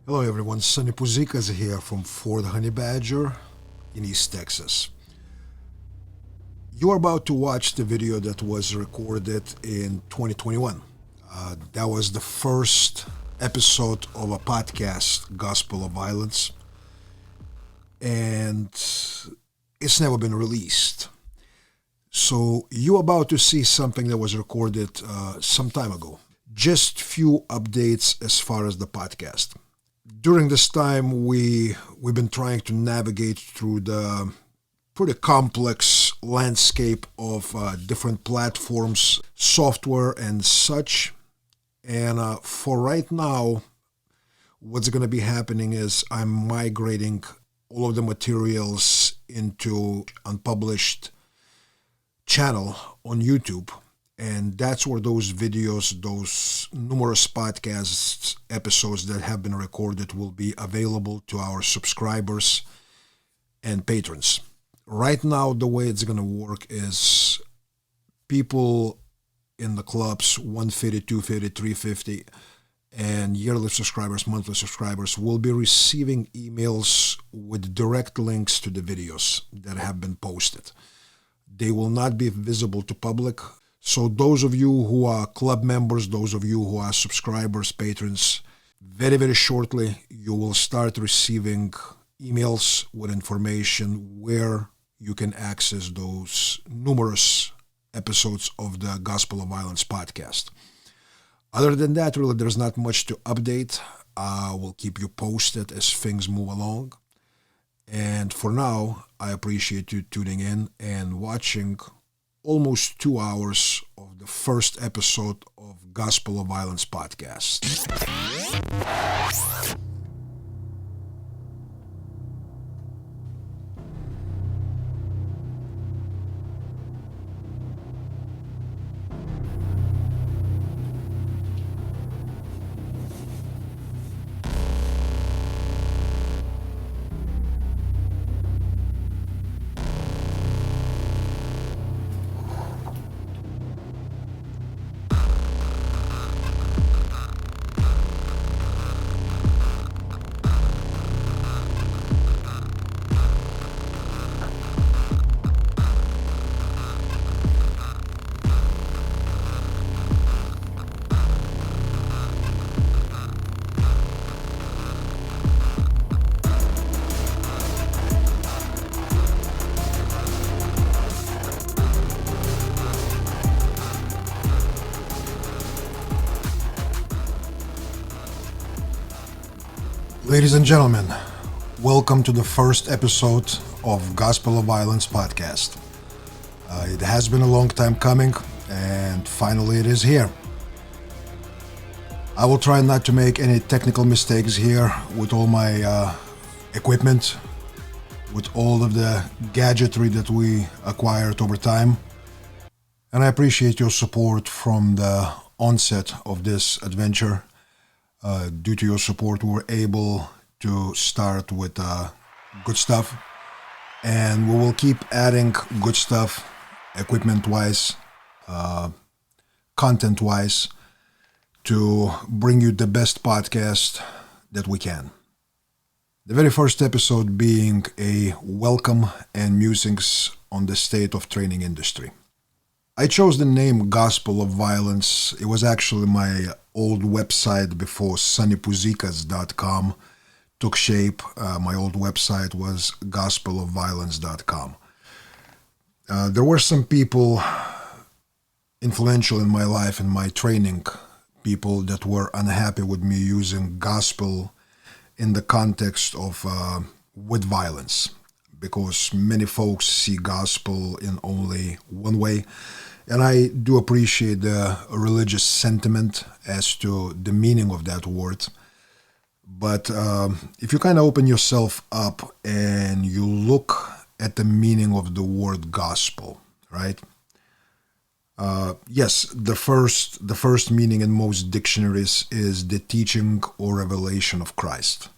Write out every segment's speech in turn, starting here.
Hello everyone, Sonny Puzikas here from Fort Honey Badger in East Texas. You are about to watch the video that was recorded in 2021. That was the first episode of a podcast, Gospel of Violence, and it's never been released. So you're about to see something that was recorded some time ago. Just few updates as far as the podcast. During this time, we've been trying to navigate through the pretty complex landscape of different platforms, software, and such. And for right now, what's going to be happening is I'm migrating all of the materials into unpublished channel on YouTube. And that's where those videos, those numerous podcasts, episodes that have been recorded will be available to our subscribers and patrons. Right now, the way it's going to work is people in the clubs, 150, 250, 350, and yearly subscribers, monthly subscribers will be receiving emails with direct links to the videos that have been posted. They will not be visible to public. So those of you who are club members, those of you who are subscribers, patrons, very, very shortly, you will start receiving emails with information where you can access those numerous episodes of the Gospel of Violence podcast. Other than that, really, there's not much to update. I will keep you posted as things move along. And for now, I appreciate you tuning in and watching almost 2 hours of the first episode of Gospel of Violence podcast. Ladies and gentlemen, welcome to the first episode of Gospel of Violence podcast. It has been a long time coming, and finally it is here. I will try not to make any technical mistakes here with all my equipment, with all of the gadgetry that we acquired over time. And I appreciate your support from the onset of this adventure. Due to your support, we were able to start with good stuff, and we will keep adding good stuff, equipment-wise, content-wise, to bring you the best podcast that we can. The very first episode being a welcome and musings on the state of training industry. I chose the name Gospel of Violence. It was actually my old website before sonnypuzikas.com took shape. My old website was gospelofviolence.com. There were some people influential in my life and my training, people that were unhappy with me using gospel in the context of with violence, because many folks see gospel in only one way. And I do appreciate the religious sentiment as to the meaning of that word. But if you kind of open yourself up and you look at the meaning of the word gospel, right? Yes, the first meaning in most dictionaries is the teaching or revelation of Christ.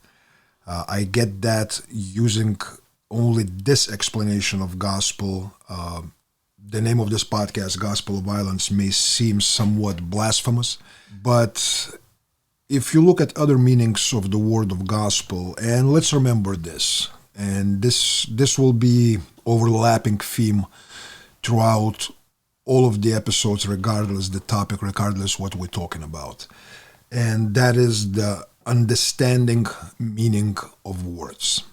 I get that using only this explanation of gospel. The name of this podcast, Gospel of Violence, may seem somewhat blasphemous, but if you look at other meanings of the word of gospel, and let's remember this, and this will be overlapping theme throughout all of the episodes, regardless the topic, regardless what we're talking about. And that is the understanding meaning of words.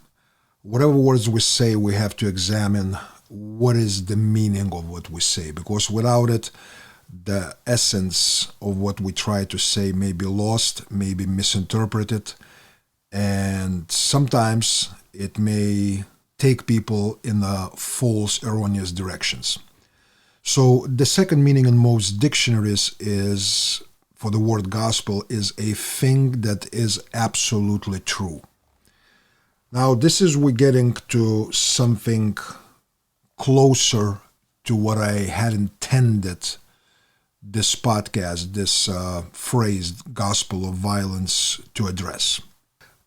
Whatever words we say, we have to examine what is the meaning of what we say, because without it, the essence of what we try to say may be lost, may be misinterpreted, and sometimes it may take people in false, erroneous directions. So the second meaning in most dictionaries is, for the word gospel, is a thing that is absolutely true. Now, this is we're getting to something closer to what I had intended this podcast, this phrase, Gospel of Violence, to address.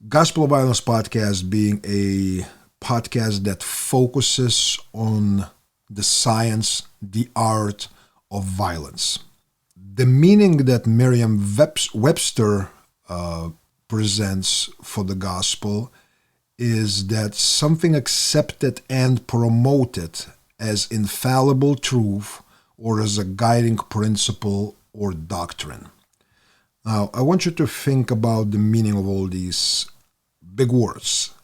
Gospel of Violence podcast being a podcast that focuses on the science, the art of violence. The meaning that Merriam-Webster presents for the gospel is that something accepted and promoted as infallible truth or as a guiding principle or doctrine. Now, I want you to think about the meaning of all these big words.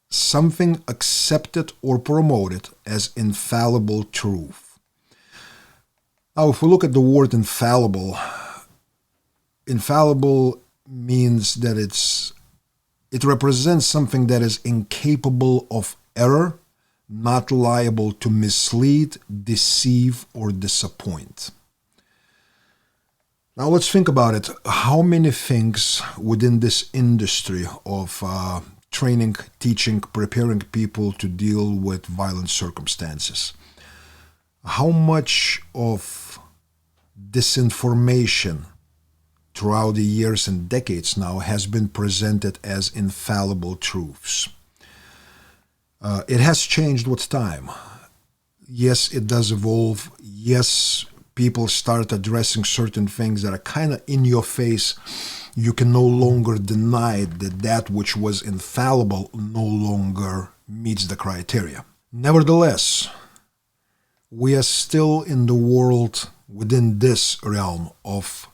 Something accepted or promoted as infallible truth. Now, if we look at the word infallible, infallible means that it represents something that is incapable of error, not liable to mislead, deceive, or disappoint. Now let's think about it. How many things within this industry of training, teaching, preparing people to deal with violent circumstances, how much of disinformation throughout the years and decades now has been presented as infallible truths? It has changed with time. Yes, it does evolve. Yes, people start addressing certain things that are kind of in your face. You can no longer deny that that which was infallible no longer meets the criteria. Nevertheless, we are still in the world within this realm of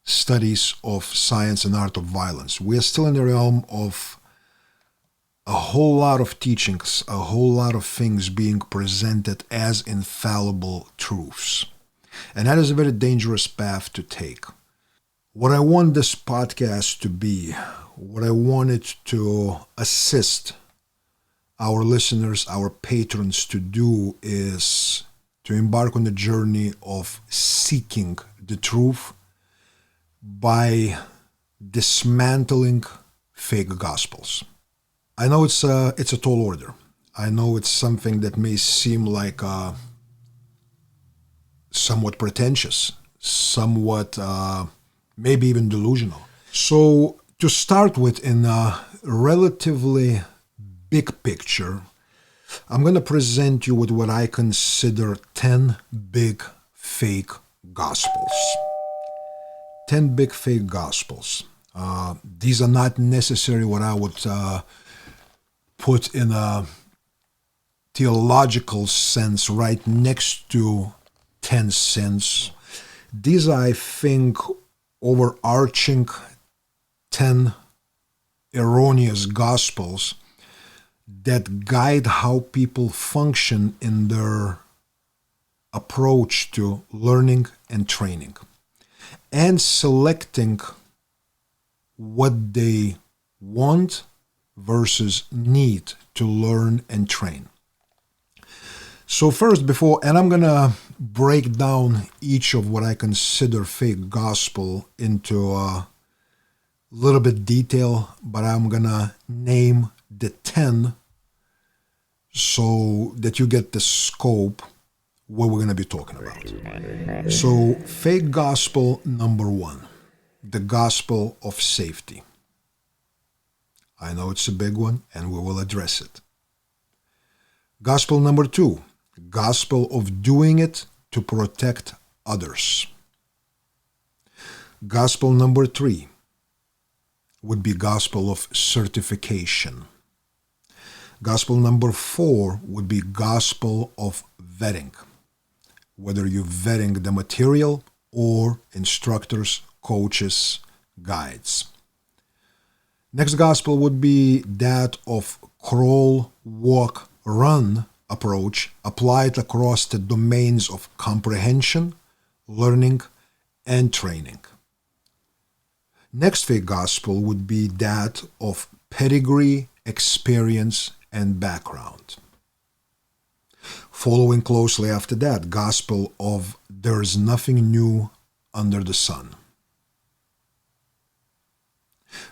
studies of science and art of violence. We are still in the realm of a whole lot of teachings, a whole lot of things being presented as infallible truths. And that is a very dangerous path to take. What I want this podcast to be, what I want it to assist our listeners, our patrons to do, is to embark on the journey of seeking the truth by dismantling fake gospels. I know it's a tall order. I know it's something that may seem like somewhat pretentious, somewhat maybe even delusional. So to start with, in a relatively big picture, I'm going to present you with what I consider 10 big fake gospels. 10 big fake gospels. These are not necessarily what I would put in a theological sense right next to 10 sins. These are, I think, overarching 10 erroneous gospels that guide how people function in their approach to learning and training and selecting what they want versus need to learn and train. So first, and I'm going to break down each of what I consider fake gospel into a little bit detail, but I'm going to name the 10 so that you get the scope what we're going to be talking about. So fake gospel number 1, the gospel of safety. I know it's a big one, and we will address it. Gospel number 2, gospel of doing it to protect others. Gospel number 3 would be gospel of certification. Gospel number 4 would be gospel of vetting, whether you're vetting the material or instructors, coaches, guides. Next gospel would be that of crawl, walk, run approach applied across the domains of comprehension, learning, and training. Next faith gospel would be that of pedigree, experience, and background. Following closely after that, gospel of there is nothing new under the sun.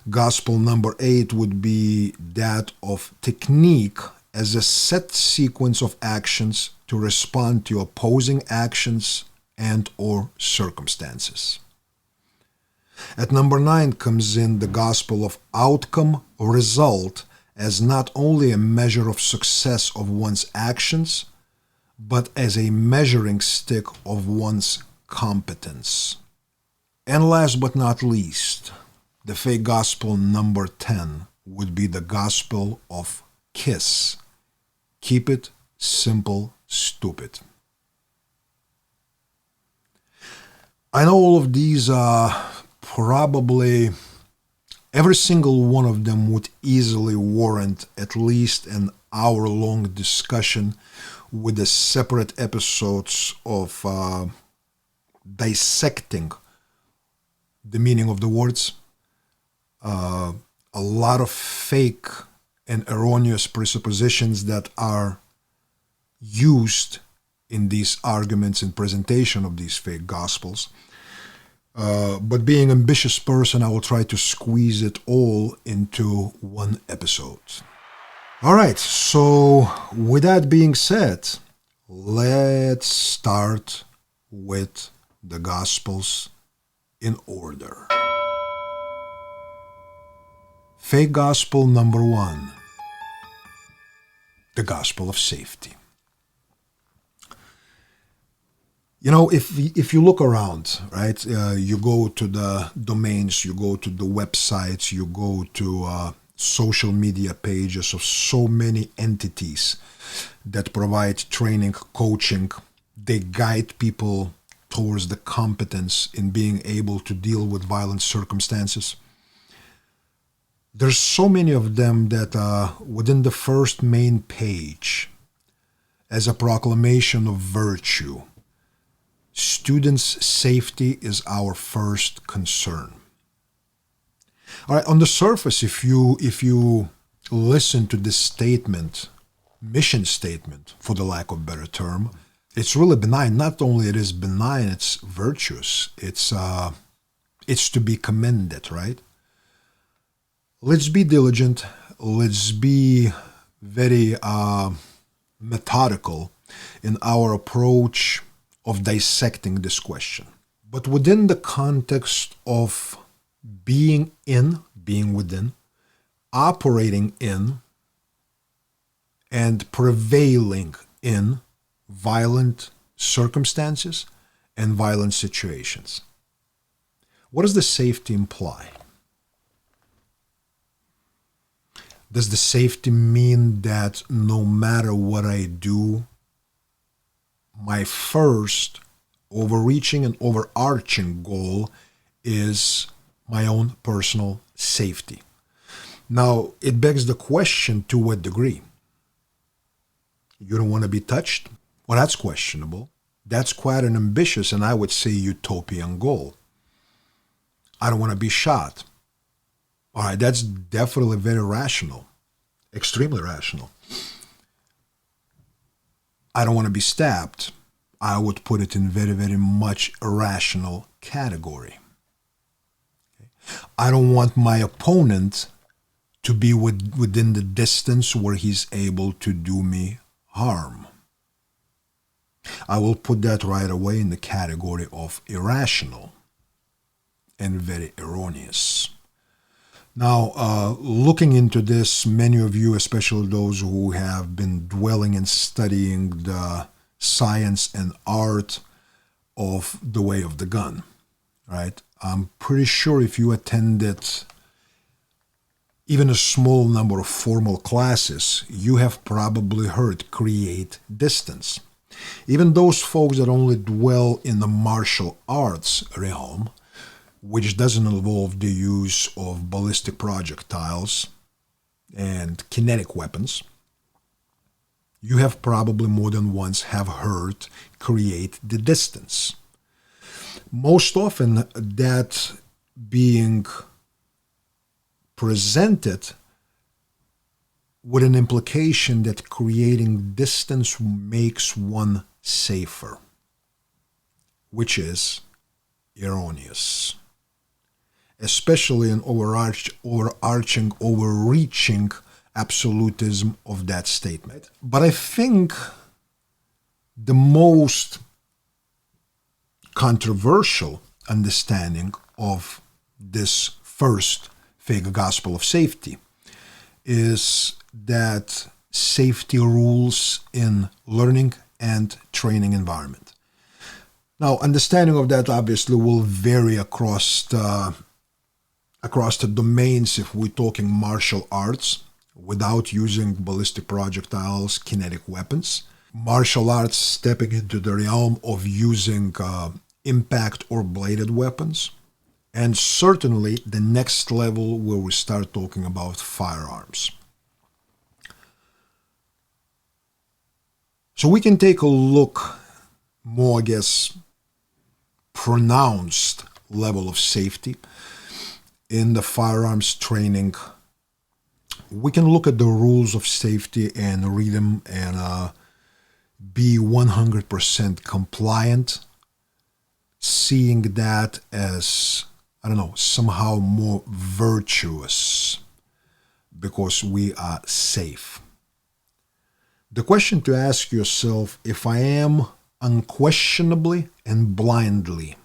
Gospel number 8 would be that of technique as a set sequence of actions to respond to opposing actions and or circumstances. At number 9 comes in the gospel of outcome or result as not only a measure of success of one's actions, but as a measuring stick of one's competence. And last but not least, the faith gospel number 10 would be the gospel of KISS. Keep it simple, stupid. I know all of these are probably, every single one of them would easily warrant at least an hour-long discussion with the separate episodes of dissecting the meaning of the words. A lot of fake and erroneous presuppositions that are used in these arguments and presentation of these fake gospels. But being an ambitious person, I will try to squeeze it all into one episode. All right, so with that being said, let's start with the Gospels in order. Fake Gospel number 1, the Gospel of Safety. You know, if you look around, right, you go to the domains, you go to the websites, you go to social media pages of so many entities that provide training, coaching. They guide people towards the competence in being able to deal with violent circumstances. There's so many of them that within the first main page, as a proclamation of virtue, students' safety is our first concern. All right, on the surface, if you listen to this statement, mission statement, for the lack of a better term, it's really benign. Not only it is benign, it's virtuous. It's to be commended, right? Let's be diligent. Let's be very methodical in our approach of dissecting this question. But within the context of being within, operating in, and prevailing in violent circumstances and violent situations. What does the safety imply? Does the safety mean that no matter what I do, my first overreaching and overarching goal is my own personal safety? Now, it begs the question, to what degree? You don't want to be touched? Well, that's questionable. That's quite an ambitious and I would say utopian goal. I don't want to be shot. All right, that's definitely very rational, extremely rational. I don't want to be stabbed. I would put it in very, very much irrational category. I don't want my opponent to be within the distance where he's able to do me harm. I will put that right away in the category of irrational and very erroneous. Now, looking into this, many of you, especially those who have been dwelling and studying the science and art of the way of the gun, right? I'm pretty sure if you attended even a small number of formal classes, you have probably heard create distance. Even those folks that only dwell in the martial arts realm, which doesn't involve the use of ballistic projectiles and kinetic weapons, you have probably more than once have heard create the distance. Most often that being presented with an implication that creating distance makes one safer, which is erroneous, especially an overreaching absolutism of that statement. But I think the most controversial understanding of this first fake gospel of safety is that safety rules in learning and training environment. Now, understanding of that obviously will vary across the domains if we're talking martial arts without using ballistic projectiles, kinetic weapons. Martial arts stepping into the realm of using impact or bladed weapons. And certainly the next level where we start talking about firearms. So we can take a look more, I guess, pronounced level of safety in the firearms training. We can look at the rules of safety and read them and be 100% compliant, seeing that as, I don't know, somehow more virtuous because we are safe. The question to ask yourself, if I am unquestionably and blindly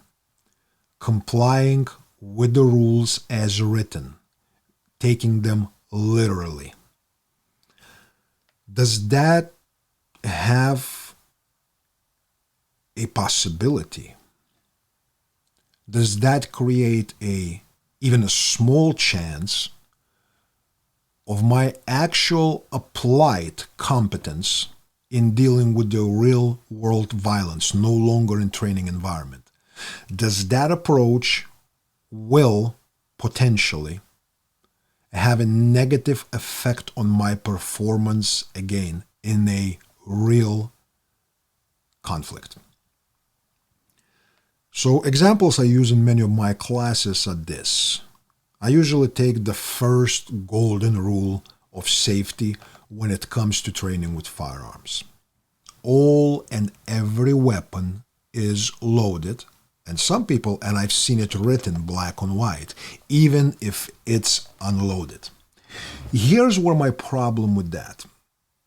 complying with the rules as written, taking them literally, does that have a possibility? Does that create even a small chance of my actual applied competence in dealing with the real world violence, no longer in training environment? Does that approach will potentially have a negative effect on my performance again in a real conflict? So examples I use in many of my classes are this. I usually take the first golden rule of safety when it comes to training with firearms. All and every weapon is loaded, and some people, and I've seen it written black on white, even if it's unloaded. Here's where my problem with that.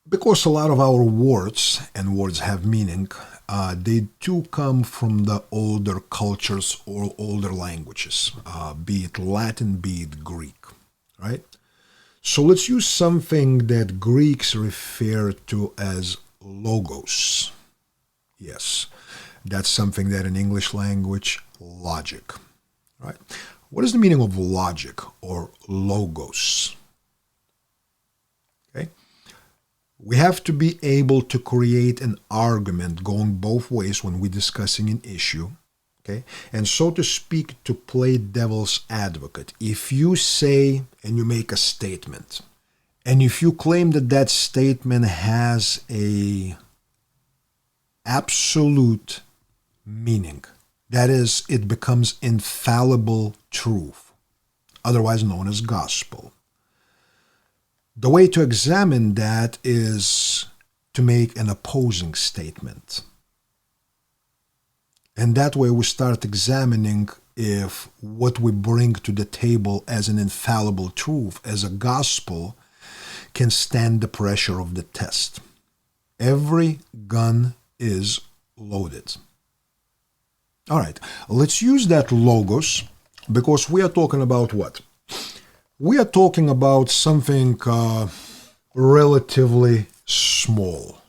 Because a lot of our words, and words have meaning, they do come from the older cultures or older languages, be it Latin, be it Greek, right? So let's use something that Greeks refer to as logos. Yes, that's something that in English language, logic, right? What is the meaning of logic or logos? Okay. We have to be able to create an argument going both ways when we're discussing an issue, okay? And so to speak, to play devil's advocate. If you say and you make a statement, and if you claim that that statement has a absolute meaning, that is, it becomes infallible truth, otherwise known as gospel. The way to examine that is to make an opposing statement. And that way we start examining if what we bring to the table as an infallible truth, as a gospel, can stand the pressure of the test. Every gun is loaded. All right, let's use that logos because we are talking about what? We are talking about something relatively small.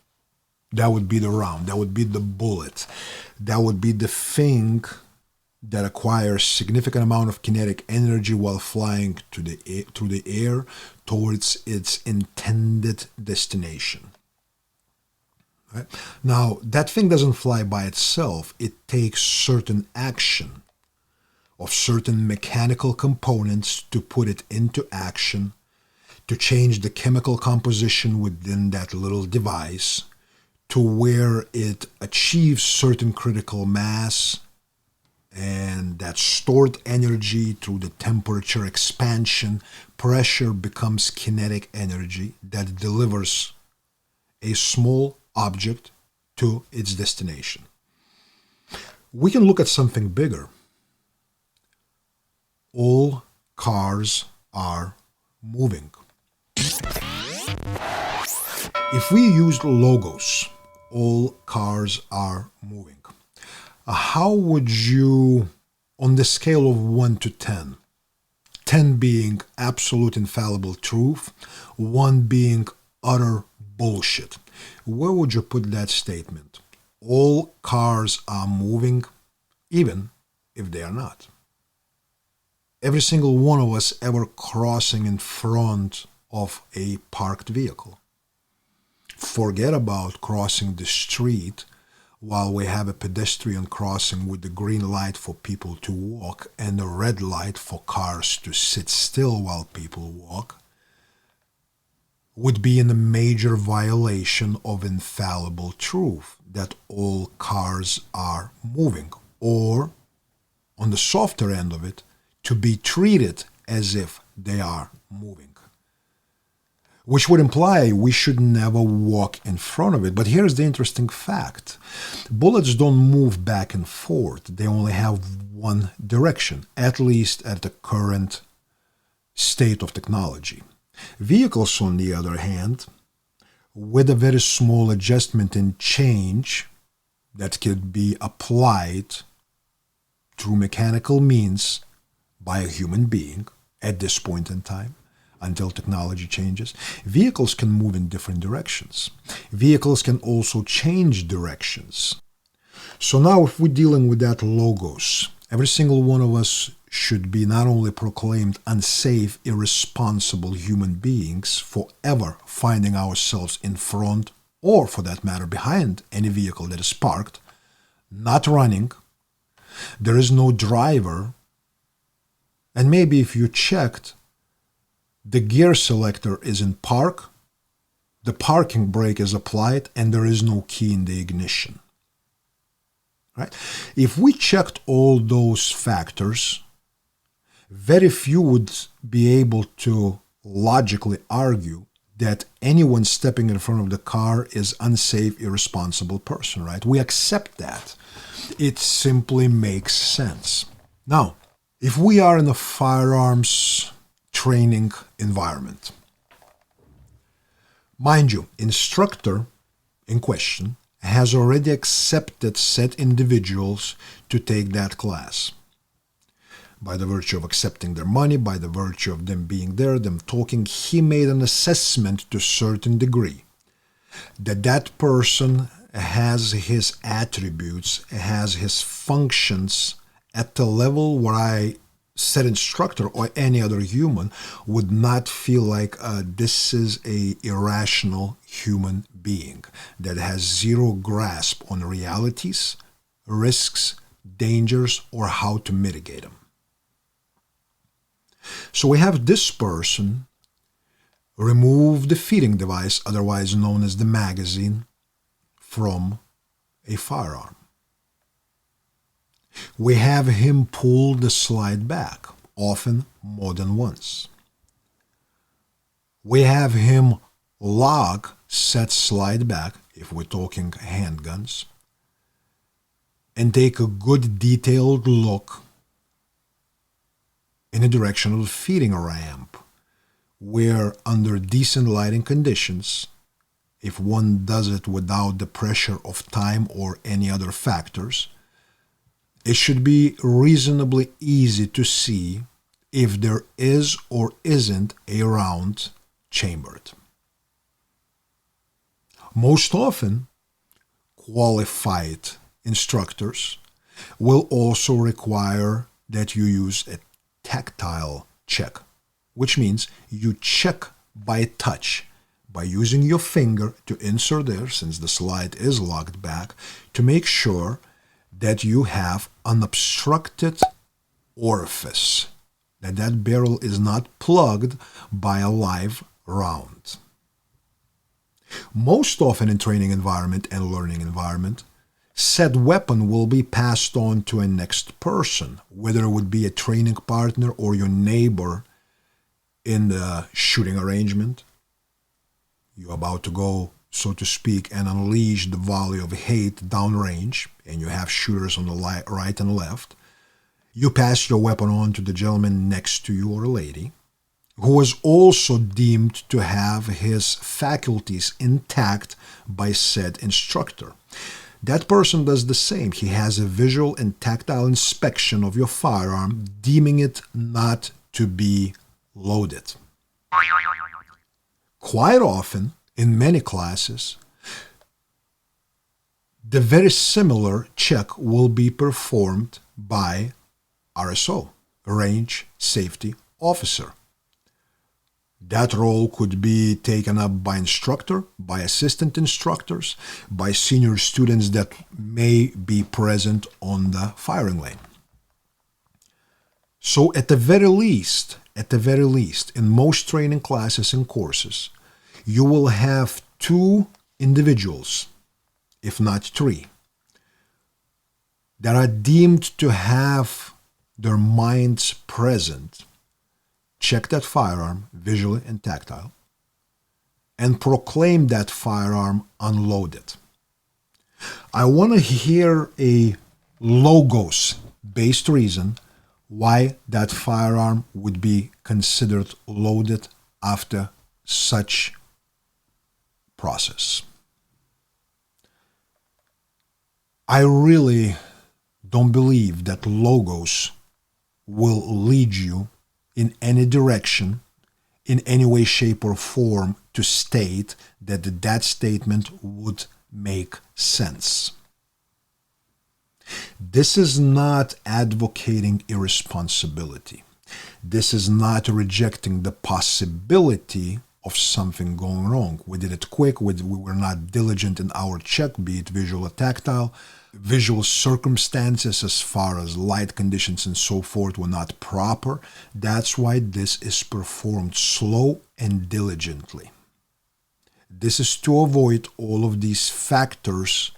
That would be the round. That would be the bullet. That would be the thing that acquires significant amount of kinetic energy while flying through the air towards its intended destination. Right? Now, that thing doesn't fly by itself. It takes certain action of certain mechanical components to put it into action, to change the chemical composition within that little device to where it achieves certain critical mass, and that stored energy through the temperature expansion, pressure becomes kinetic energy that delivers a small object to its destination. We can look at something bigger. All cars are moving. If we use logos, all cars are moving. How would you, on the scale of 1 to 10, 10 being absolute infallible truth, 1 being utter bullshit, where would you put that statement? All cars are moving, even if they are not. Every single one of us ever crossing in front of a parked vehicle. Forget about crossing the street while we have a pedestrian crossing with the green light for people to walk and a red light for cars to sit still while people walk, would be in a major violation of infallible truth that all cars are moving, or on the softer end of it, to be treated as if they are moving. Which would imply we should never walk in front of it. But here's the interesting fact. Bullets don't move back and forth. They only have one direction, at least at the current state of technology. Vehicles, on the other hand, with a very small adjustment in change that could be applied through mechanical means by a human being at this point in time, until technology changes, vehicles can move in different directions. Vehicles can also change directions. So now if we're dealing with that logos, every single one of us should be not only proclaimed unsafe, irresponsible human beings forever finding ourselves in front, or for that matter behind, any vehicle that is parked, not running, there is no driver, and maybe if you checked, the gear selector is in park, the parking brake is applied, and there is no key in the ignition. Right? If we checked all those factors, very few would be able to logically argue that anyone stepping in front of the car is unsafe, irresponsible person, right? We accept that. It simply makes sense. Now, if we are in a firearms training environment, mind you, instructor in question has already accepted set individuals to take that class. By the virtue of accepting their money, by the virtue of them being there, them talking, he made an assessment to a certain degree that that person has his attributes, has his functions at the level where I, said instructor or any other human, would not feel like this is a irrational human being that has zero grasp on realities, risks, dangers, or how to mitigate them. So we have this person remove the feeding device, otherwise known as the magazine, from a firearm. We have him pull the slide back, often more than once. We have him lock set slide back, if we're talking handguns, and take a good detailed look in the direction of the feeding ramp, where under decent lighting conditions, if one does it without the pressure of time or any other factors, it should be reasonably easy to see if there is or isn't a round chambered. Most often, qualified instructors will also require that you use a tactile check, which means you check by touch, by using your finger to insert there, since the slide is locked back, to make sure that you have unobstructed orifice, that barrel is not plugged by a live round. Most often in training environment and learning environment, said weapon will be passed on to a next person, whether it would be a training partner or your neighbor in the shooting arrangement. You're about to go, so to speak, and unleash the volley of hate downrange, and you have shooters on the right and left. You pass your weapon on to the gentleman next to you or lady, who is also deemed to have his faculties intact by said instructor. That person does the same. He has a visual and tactile inspection of your firearm, deeming it not to be loaded. Quite often, in many classes, the very similar check will be performed by RSO, Range Safety Officer. That role could be taken up by instructor, by assistant instructors, by senior students that may be present on the firing lane. So at the very least, in most training classes and courses, you will have 2 individuals, if not 3, that are deemed to have their minds present, check that firearm visually and tactile, and proclaim that firearm unloaded. I want to hear a logos-based reason why that firearm would be considered loaded after such process. I really don't believe that logos will lead you in any direction, in any way, shape, or form to state that that statement would make sense. This is not advocating irresponsibility. This is not rejecting the possibility of something going wrong. We did it quick, we were not diligent in our check, be it visual or tactile. Visual circumstances as far as light conditions and so forth were not proper. That's why this is performed slow and diligently. This is to avoid all of these factors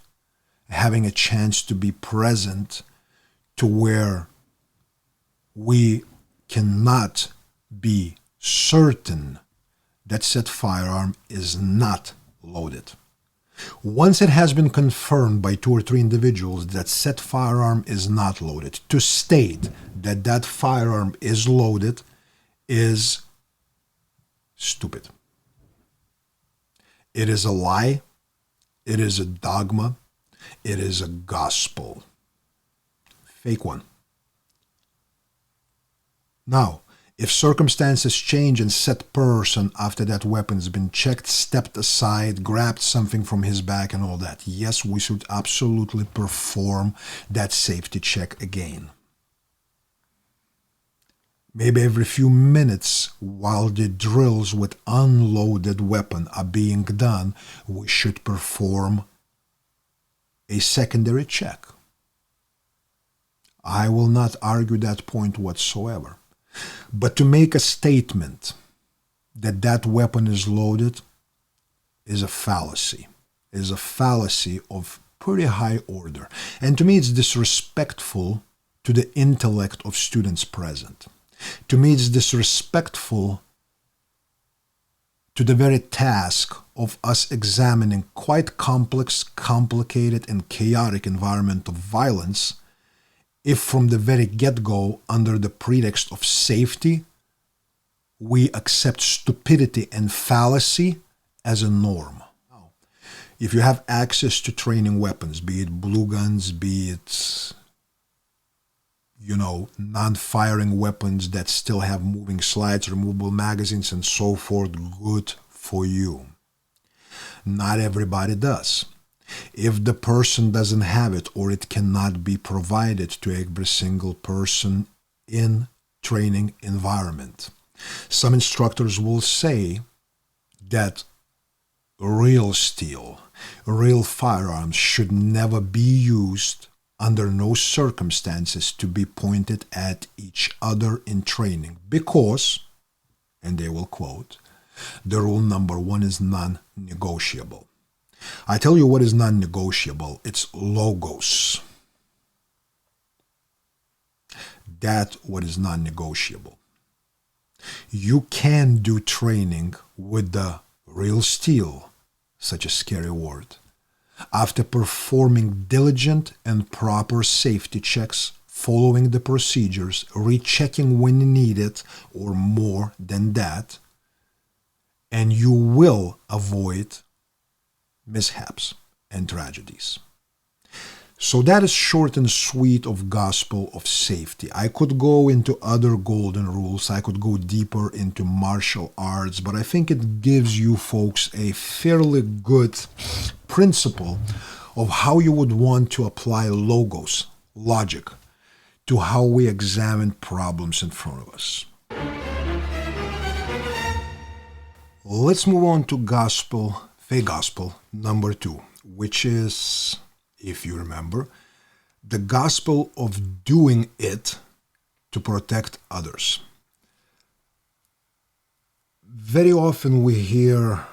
having a chance to be present to where we cannot be certain that said firearm is not loaded. Once it has been confirmed by 2 or 3 individuals that said firearm is not loaded, to state that that firearm is loaded is stupid. It is a lie. It is a dogma. It is a gospel. Fake one. Now, if circumstances change and said person after that weapon's been checked, stepped aside, grabbed something from his bag and all that, yes, we should absolutely perform that safety check again. Maybe every few minutes while the drills with unloaded weapon are being done, we should perform a secondary check. I will not argue that point whatsoever. But to make a statement that that weapon is loaded is a fallacy. Is a fallacy of pretty high order. And to me, it's disrespectful to the intellect of students present. To me, it's disrespectful to the very task of us examining quite complex, complicated, and chaotic environment of violence if from the very get-go, under the pretext of safety, we accept stupidity and fallacy as a norm. If you have access to training weapons, be it blue guns, be it, non-firing weapons that still have moving slides, removable magazines, and so forth, good for you. Not everybody does. If the person doesn't have it or it cannot be provided to every single person in training environment. Some instructors will say that real steel, real firearms should never be used under no circumstances to be pointed at each other in training because, and they will quote, the rule number 1 is non-negotiable. I tell you what is non-negotiable. It's logos. That's what is non-negotiable. You can do training with the real steel, such a scary word, after performing diligent and proper safety checks, following the procedures, rechecking when needed, or more than that, and you will avoid mishaps and tragedies. So that is short and sweet of gospel of safety. I could go into other golden rules. I could go deeper into martial arts, but I think it gives you folks a fairly good principle of how you would want to apply logos, logic, to how we examine problems in front of us. Let's move on to the gospel number 2, which is, if you remember, the gospel of doing it to protect others. Very often we hear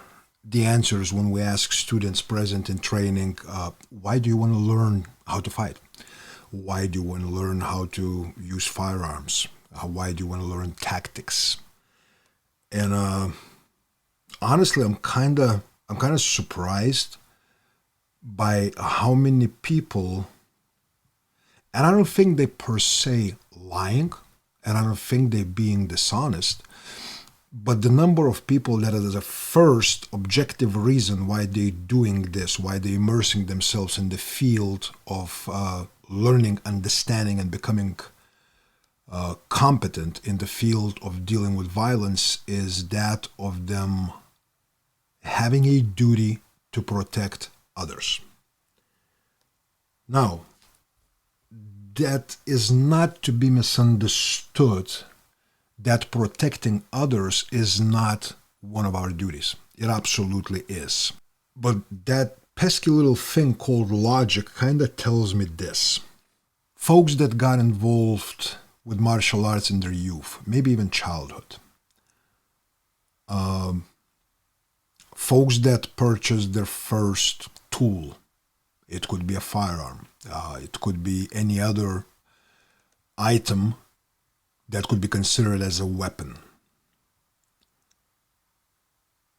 the answers when we ask students present in training, why do you want to learn how to fight? Why do you want to learn how to use firearms? Why do you want to learn tactics? And honestly, I'm kind of surprised by how many people, and I don't think they per se lying, and I don't think they being dishonest, but the number of people that is a first objective reason why they doing this, why they immersing themselves in the field of learning, understanding, and becoming competent in the field of dealing with violence is that of them having a duty to protect others. Now, that is not to be misunderstood that protecting others is not one of our duties. It absolutely is. But that pesky little thing called logic kind of tells me this. Folks that got involved with martial arts in their youth, maybe even childhood, folks that purchased their first tool, it could be a firearm, it could be any other item that could be considered as a weapon.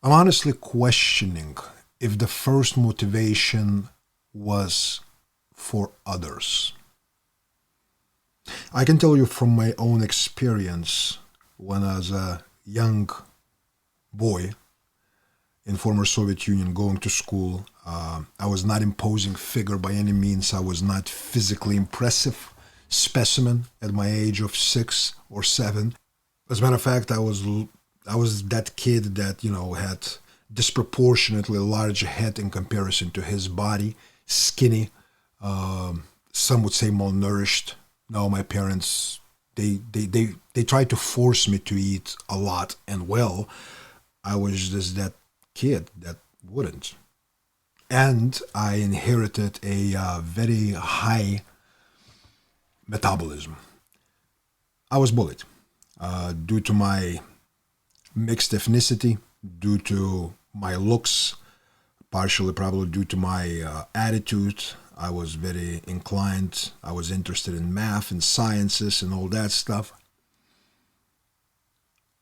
I'm honestly questioning if the first motivation was for others. I can tell you from my own experience when I was a young boy in former Soviet Union going to school. I was not imposing figure by any means. I was not physically impressive specimen at my age of 6 or 7. As a matter of fact, I was that kid that, had disproportionately large head in comparison to his body, skinny, some would say malnourished. No, my parents, they tried to force me to eat a lot and well. I was just that kid that wouldn't. And I inherited a very high metabolism. I was bullied due to my mixed ethnicity, due to my looks, partially probably due to my attitude. I was very inclined. I was interested in math and sciences and all that stuff.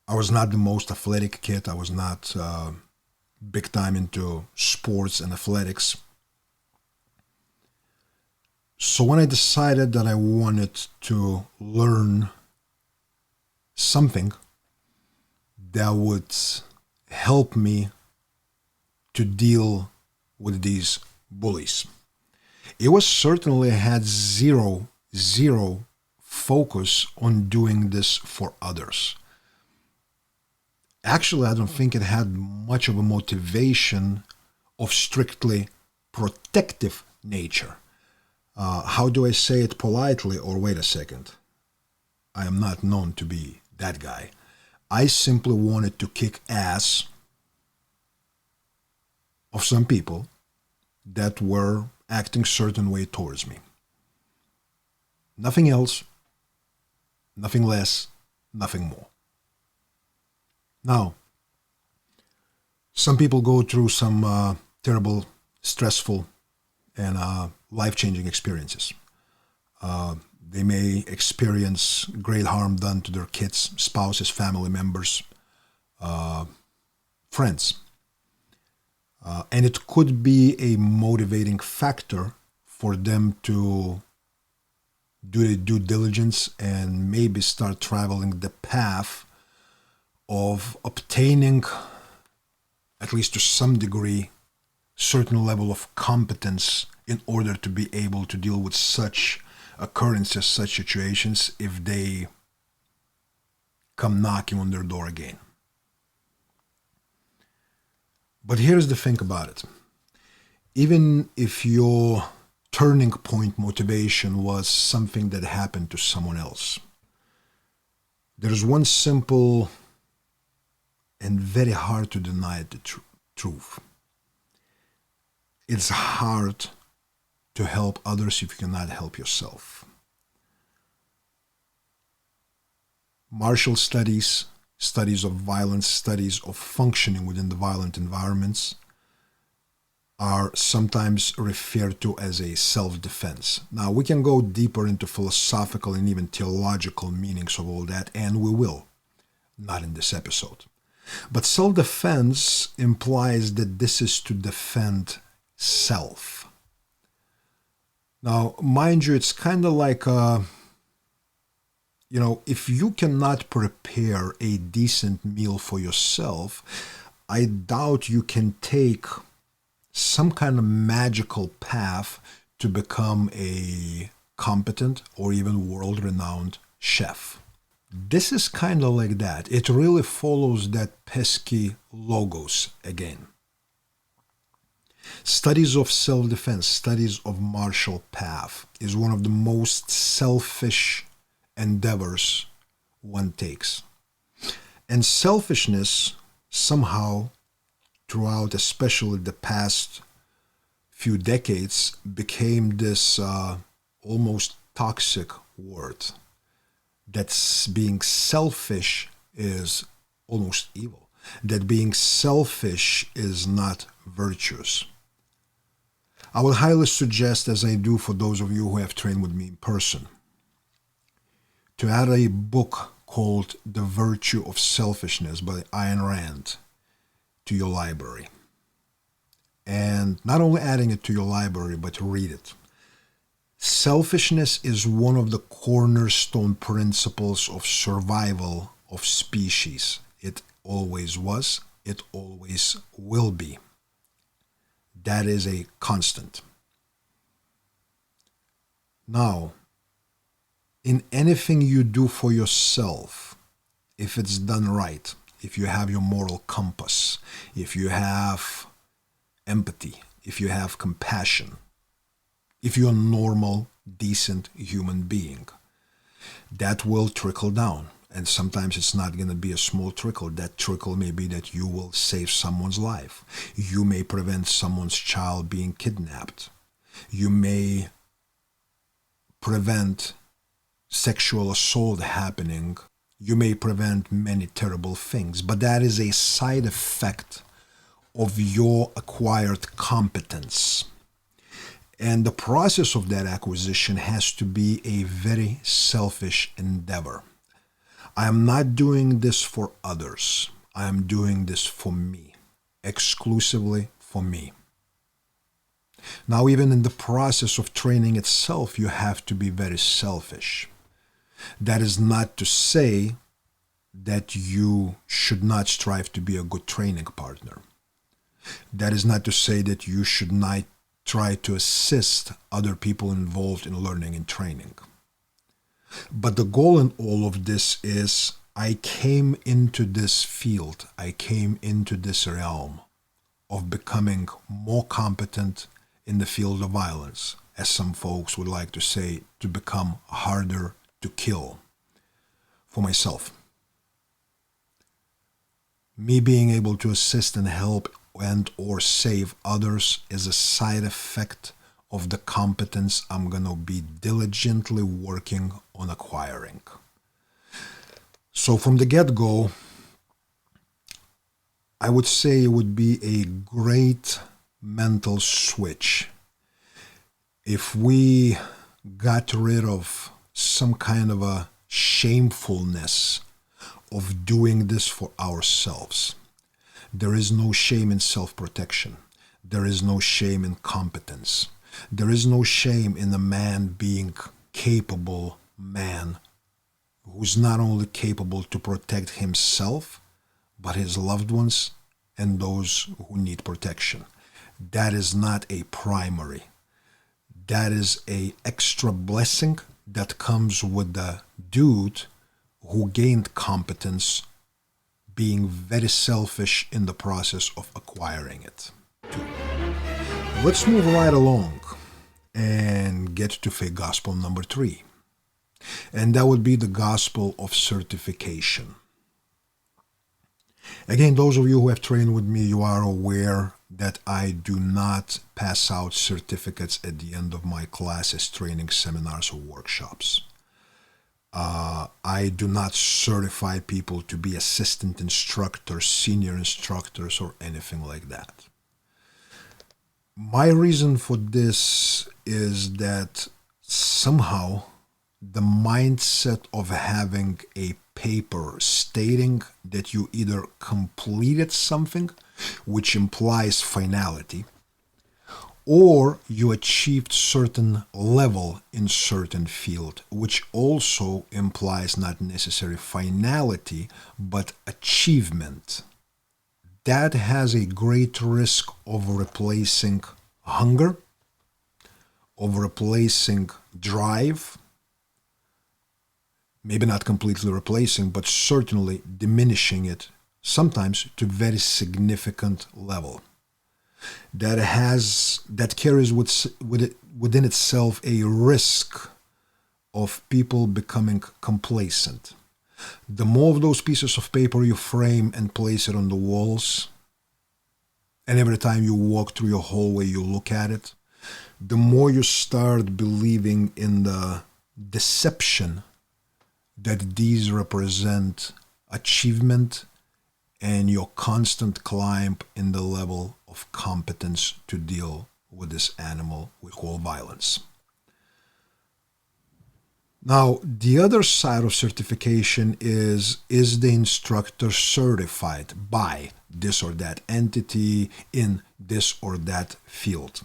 I was not the most athletic kid. I was not big time into sports and athletics. So when I decided that I wanted to learn something that would help me to deal with these bullies, it was certainly had zero focus on doing this for others. Actually, I don't think it had much of a motivation of strictly protective nature. How do I say it politely? Or wait a second, I am not known to be that guy. I simply wanted to kick ass of some people that were acting certain way towards me. Nothing else, nothing less, nothing more. Now, some people go through some terrible, stressful, and life-changing experiences. They may experience great harm done to their kids, spouses, family members, friends. And it could be a motivating factor for them to do their due diligence and maybe start traveling the path of obtaining, at least to some degree, certain level of competence in order to be able to deal with such occurrences, such situations, if they come knocking on their door again. But here's the thing about it. Even if your turning point motivation was something that happened to someone else, there's one simple and very hard to deny the truth. It's hard to help others if you cannot help yourself. Martial studies, studies of violence, studies of functioning within the violent environments are sometimes referred to as a self-defense. Now, we can go deeper into philosophical and even theological meanings of all that, and we will. Not in this episode. But self-defense implies that this is to defend self. Now, mind you, it's kind of like, if you cannot prepare a decent meal for yourself, I doubt you can take some kind of magical path to become a competent or even world-renowned chef. This is kind of like that. It really follows that pesky logos again. Studies of self-defense, studies of martial path is one of the most selfish endeavors one takes. And selfishness somehow, throughout especially the past few decades, became this almost toxic word. That being selfish is almost evil. That being selfish is not virtuous. I would highly suggest, as I do for those of you who have trained with me in person, to add a book called The Virtue of Selfishness by Ayn Rand to your library. And not only adding it to your library, but read it. Selfishness is one of the cornerstone principles of survival of species. It always was, it always will be. That is a constant. Now, in anything you do for yourself, if it's done right, if you have your moral compass, if you have empathy, if you have compassion, if you're a normal, decent human being, that will trickle down. And sometimes it's not going to be a small trickle. That trickle may be that you will save someone's life. You may prevent someone's child being kidnapped. You may prevent sexual assault happening. You may prevent many terrible things. But that is a side effect of your acquired competence. And the process of that acquisition has to be a very selfish endeavor. I am not doing this for others. I am doing this for me, exclusively for me. Now, even in the process of training itself, you have to be very selfish. That is not to say that you should not strive to be a good training partner. That is not to say that you should not try to assist other people involved in learning and training. But the goal in all of this is I came into this field, I came into this realm of becoming more competent in the field of violence, as some folks would like to say, to become harder to kill. For myself, me being able to assist and help and or save others is a side effect of the competence I'm going to be diligently working on acquiring. So from the get-go, I would say it would be a great mental switch if we got rid of some kind of a shamefulness of doing this for ourselves. There is no shame in self-protection. There is no shame in competence. There is no shame in a man being capable man who's not only capable to protect himself, but his loved ones and those who need protection. That is not a primary. That is a extra blessing that comes with the dude who gained competence being very selfish in the process of acquiring it too. Let's move right along and get to faith gospel number 3. And that would be the gospel of certification. Again, those of you who have trained with me, you are aware that I do not pass out certificates at the end of my classes, training seminars, or workshops. I do not certify people to be assistant instructors, senior instructors, or anything like that. My reason for this is that somehow the mindset of having a paper stating that you either completed something, which implies finality, or you achieved certain level in certain field, which also implies not necessarily finality, but achievement. That has a great risk of replacing hunger, of replacing drive, maybe not completely replacing, but certainly diminishing it, sometimes to very significant level. That carries within itself a risk of people becoming complacent. The more of those pieces of paper you frame and place it on the walls, and every time you walk through your hallway you look at it, the more you start believing in the deception that these represent achievement and your constant climb in the level of competence to deal with this animal we call violence. Now, the other side of certification is the instructor certified by this or that entity in this or that field?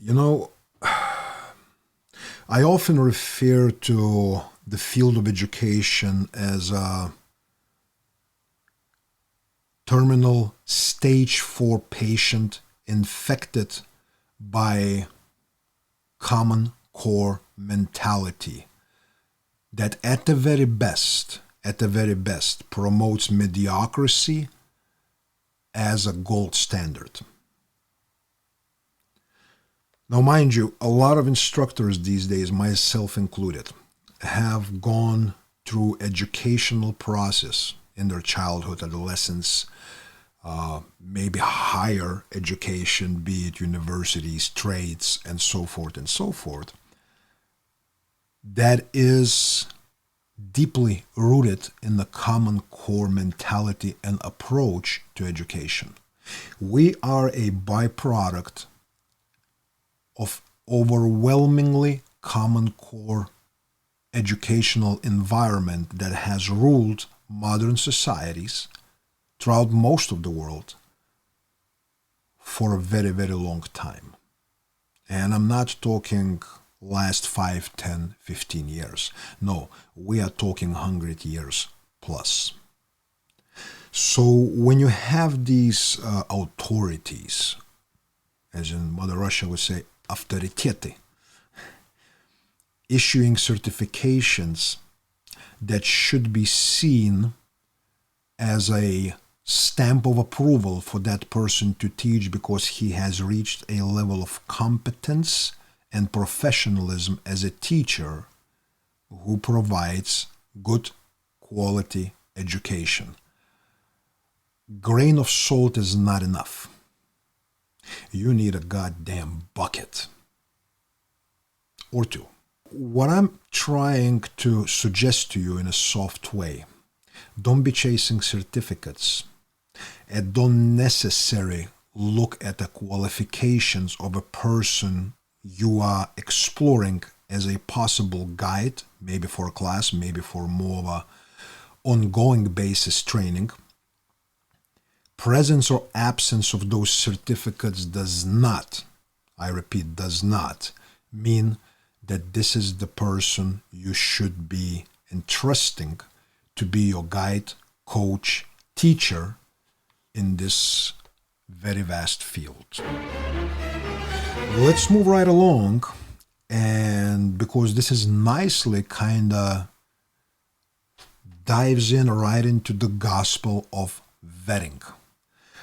You know, I often refer to the field of education as a terminal stage 4 patient infected by common core mentality that at the very best promotes mediocrity as a gold standard. Now, mind you, a lot of instructors these days, myself included, have gone through educational process in their childhood, adolescence, maybe higher education, be it universities, trades, and so forth, that is deeply rooted in the common core mentality and approach to education. We are a byproduct of overwhelmingly common core educational environment that has ruled modern societies throughout most of the world for a very, very long time. And I'm not talking last 5, 10, 15 years. No, we are talking 100 years plus. So when you have these authorities, as in Mother Russia would say, авторитеты, issuing certifications that should be seen as a stamp of approval for that person to teach because he has reached a level of competence and professionalism as a teacher who provides good quality education. Grain of salt is not enough. You need a goddamn bucket or two. What I'm trying to suggest to you in a soft way, don't be chasing certificates and don't necessarily look at the qualifications of a person you are exploring as a possible guide, maybe for a class, maybe for more of a ongoing basis training. Presence or absence of those certificates does not, I repeat, does not mean that this is the person you should be entrusting to be your guide, coach, teacher in this very vast field. Let's move right along, and because this is nicely kind of dives in right into the gospel of vetting.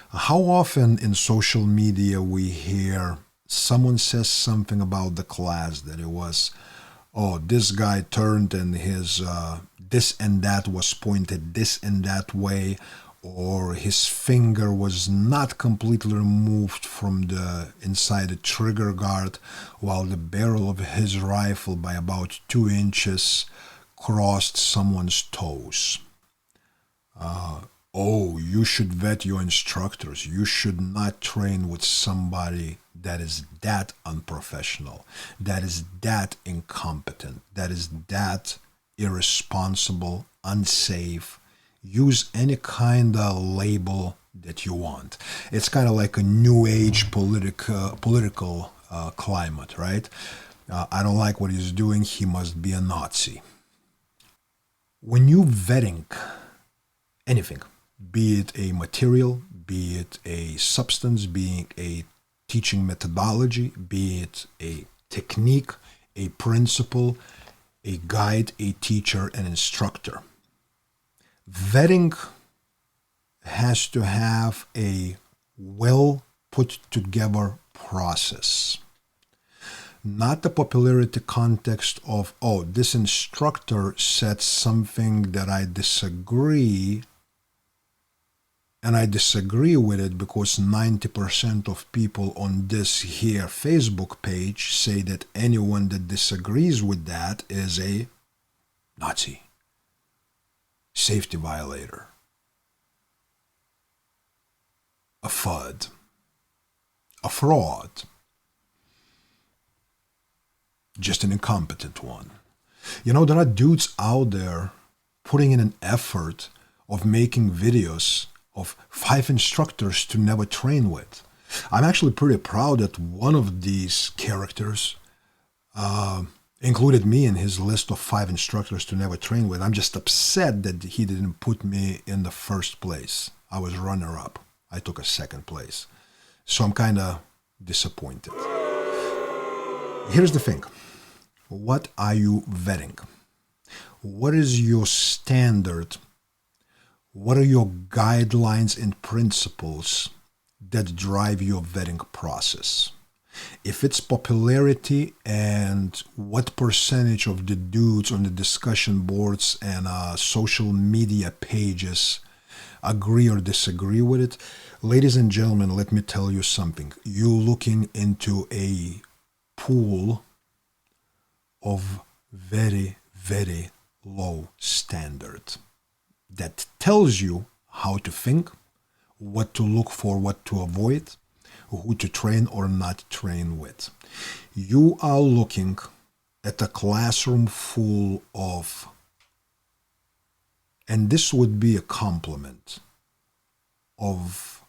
How often in social media we hear someone says something about the class that it was, oh, this guy turned and his this and that was pointed this and that way, or his finger was not completely removed from the inside the trigger guard while the barrel of his rifle by about 2 inches crossed someone's toes. Oh, you should vet your instructors. You should not train with somebody that is that unprofessional, that is that incompetent, that is that irresponsible, unsafe. Use any kind of label that you want. It's kind of like a new age political climate, right? I don't like what he's doing. He must be a Nazi. When you vetting anything, be it a material, be it a substance, be it a teaching methodology, be it a technique, a principle, a guide, a teacher, an instructor. Vetting has to have a well put together process. Not the popularity context of, oh, this instructor said something that I disagree, and I disagree with it because 90% of people on this here Facebook page say that anyone that disagrees with that is a Nazi, safety violator, a FUD, a fraud, just an incompetent one. You know, there are dudes out there putting in an effort of making videos of 5 instructors to never train with. I'm actually pretty proud that one of these characters included me in his list of 5 instructors to never train with. I'm just upset that he didn't put me in the first place. I was runner-up. I took a second place. So I'm kind of disappointed. Here's the thing. What are you vetting? What is your standard? What are your guidelines and principles that drive your vetting process? If it's popularity and what percentage of the dudes on the discussion boards and social media pages agree or disagree with it, ladies and gentlemen, let me tell you something. You're looking into a pool of very, very low standard that tells you how to think, what to look for, what to avoid, who to train or not train with. You are looking at a classroom full of, and this would be a compliment, of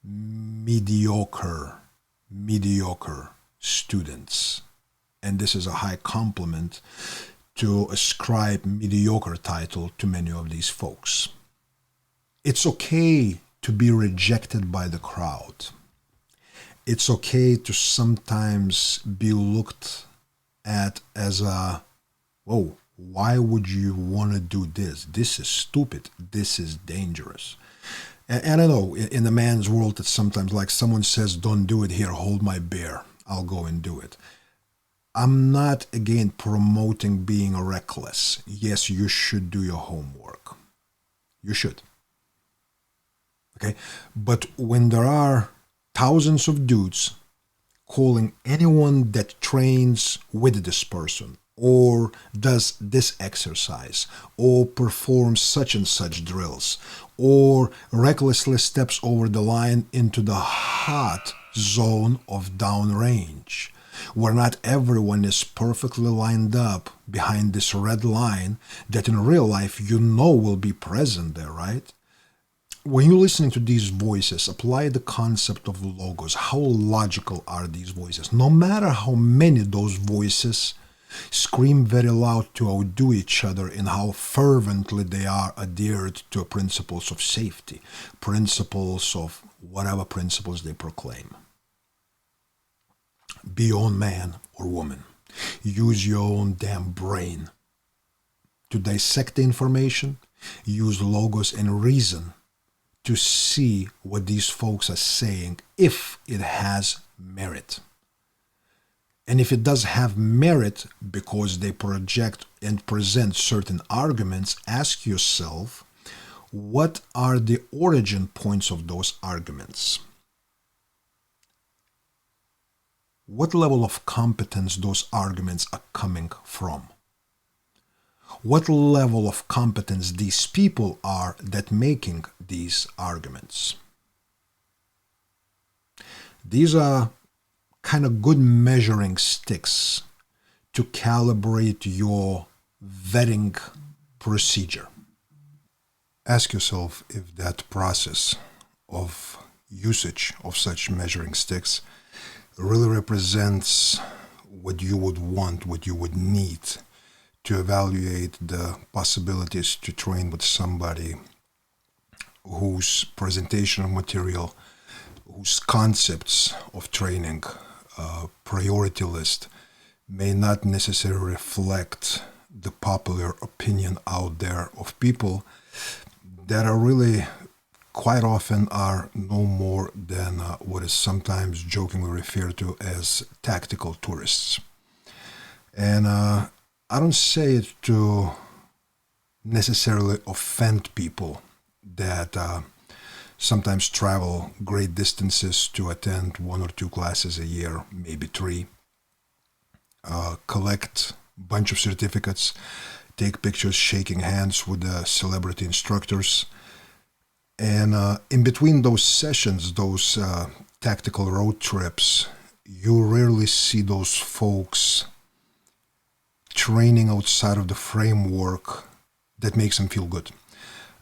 mediocre students. And this is a high compliment to ascribe mediocre title to many of these folks. It's okay to be rejected by the crowd. It's okay to sometimes be looked at as a, whoa, why would you want to do this? This is stupid. This is dangerous. And I know in the man's world, it's sometimes like someone says, don't do it here, hold my beer. I'll go and do it. I'm not, again, promoting being reckless. Yes, you should do your homework. You should. Okay? But when there are thousands of dudes calling anyone that trains with this person or does this exercise or performs such and such drills or recklessly steps over the line into the hot zone of downrange, where not everyone is perfectly lined up behind this red line that in real life you know will be present there, right? When you're listening to these voices, apply the concept of logos. How logical are these voices? No matter how many those voices scream very loud to outdo each other in how fervently they are adhered to principles of safety, principles of whatever principles they proclaim. Be your own man or woman. Use your own damn brain to dissect the information, use logos and reason to see what these folks are saying, if it has merit. And if it does have merit because they project and present certain arguments, ask yourself, what are the origin points of those arguments? What level of competence those arguments are coming from? What level of competence these people are that making these arguments? These are kind of good measuring sticks to calibrate your vetting procedure. Ask yourself if that process of usage of such measuring sticks really represents what you would want, what you would need to evaluate the possibilities to train with somebody whose presentation of material, whose concepts of training, priority list may not necessarily reflect the popular opinion out there of people that are really quite often are no more than what is sometimes jokingly referred to as tactical tourists. And I don't say it to necessarily offend people that sometimes travel great distances to attend 1 or 2 classes a year, maybe 3, collect a bunch of certificates, take pictures shaking hands with the celebrity instructors. And in between those sessions, those tactical road trips, you rarely see those folks training outside of the framework that makes them feel good.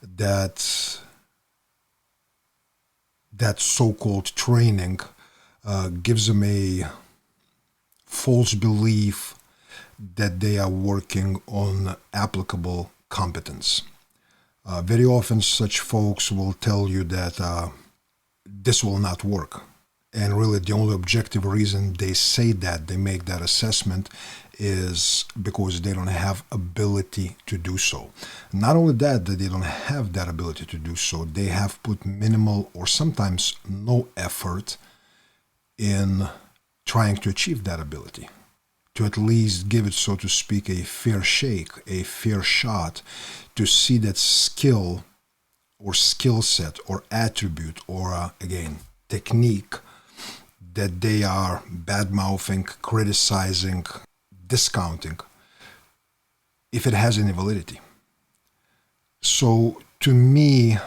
That so-called training gives them a false belief that they are working on applicable competence. Very often such folks will tell you that this will not work. And really the only objective reason they say that, they make that assessment, is because they don't have ability to do so. Not only that they don't have that ability to do so, they have put minimal or sometimes no effort in trying to achieve that ability, to at least give it, so to speak, a fair shake, a fair shot, to see that skill or skill set or attribute or, again, technique that they are bad-mouthing, criticizing, discounting, if it has any validity. So to me,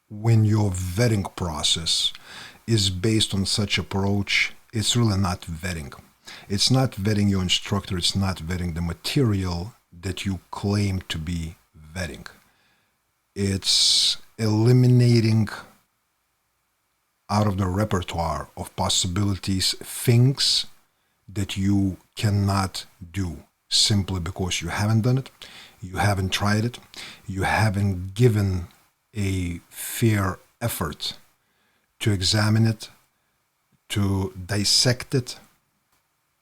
when your vetting process is based on such approach, it's really not vetting. It's not vetting your instructor, it's not vetting the material that you claim to be vetting. It's eliminating out of the repertoire of possibilities things that you cannot do simply because you haven't done it, you haven't tried it, you haven't given a fair effort to examine it, to dissect it,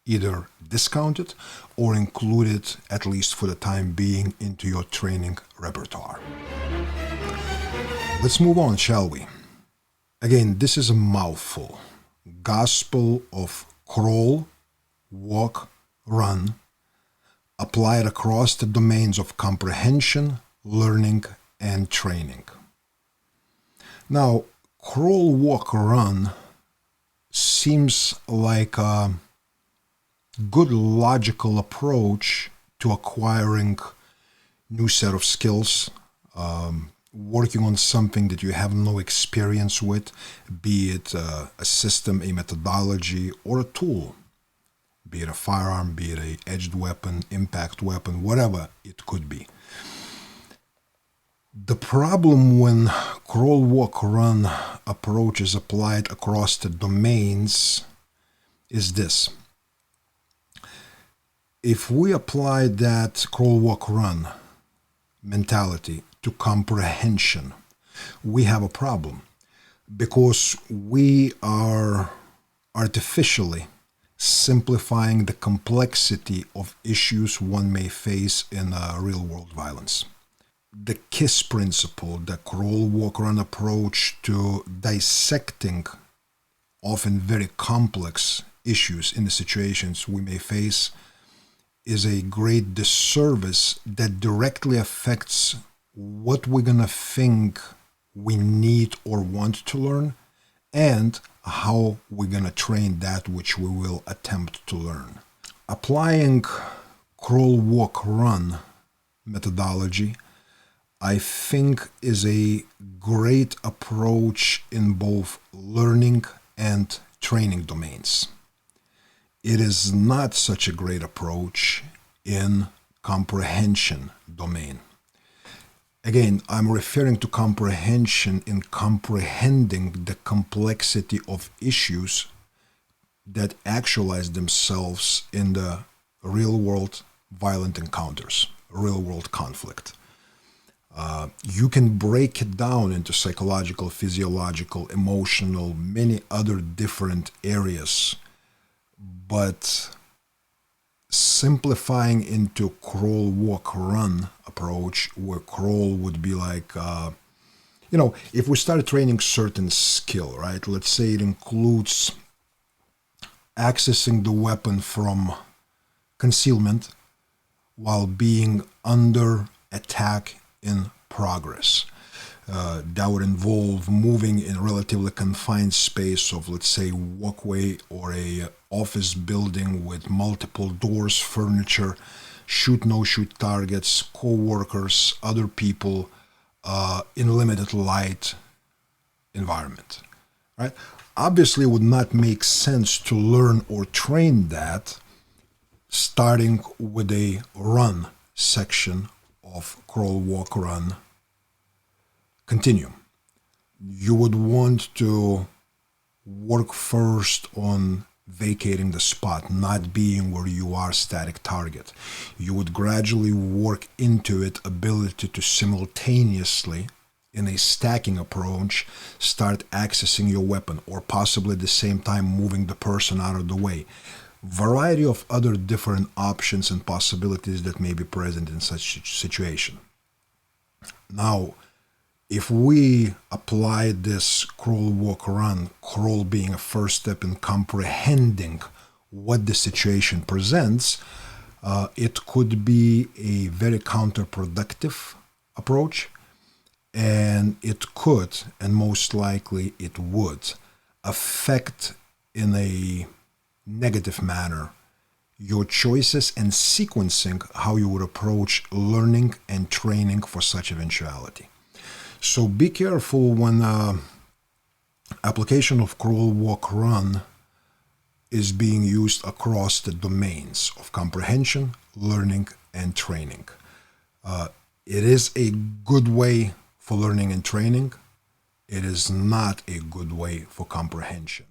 either discount it or include it, at least for the time being, into your training repertoire. Let's move on, shall we? Again, this is a mouthful. Gospel of crawl, walk, run, applied across the domains of comprehension, learning, and training. Now, crawl, walk, run seems like a good logical approach to acquiring new set of skills, working on something that you have no experience with, be it a system, a methodology, or a tool, be it a firearm, be it an edged weapon, impact weapon, whatever it could be. The problem when crawl, walk, run approach is applied across the domains is this. If we apply that crawl, walk, run mentality to comprehension, we have a problem because we are artificially simplifying the complexity of issues one may face in real-world violence. The KISS principle, the crawl, walk, run approach to dissecting often very complex issues in the situations we may face, is a great disservice that directly affects what we're going to think we need or want to learn and how we're going to train that which we will attempt to learn. Applying crawl, walk, run methodology, I think, is a great approach in both learning and training domains. It is not such a great approach in comprehension domain. Again, I'm referring to comprehension in comprehending the complexity of issues that actualize themselves in the real-world violent encounters, real-world conflict. You can break it down into psychological, physiological, emotional, many other different areas, but simplifying into crawl, walk, run approach, where crawl would be like, if we start training certain skill, right? Let's say it includes accessing the weapon from concealment while being under attack in progress. That would involve moving in a relatively confined space of, let's say, walkway or a office building with multiple doors, furniture, shoot, no-shoot targets, co-workers, other people, in limited light environment, right? Obviously, it would not make sense to learn or train that starting with a run section of crawl, walk, run continuum. You would want to work first on vacating the spot, not being where you are static target. You would gradually work into it ability to simultaneously, in a stacking approach, start accessing your weapon, or possibly at the same time moving the person out of the way. Variety of other different options and possibilities that may be present in such situation. Now, if we apply this crawl, walk, run, crawl being a first step in comprehending what the situation presents, it could be a very counterproductive approach, and it could, and most likely it would, affect in a negative manner your choices and sequencing how you would approach learning and training for such eventuality. So be careful when application of crawl, walk, run is being used across the domains of comprehension, learning, and training. It is a good way for learning and training. It is not a good way for comprehension.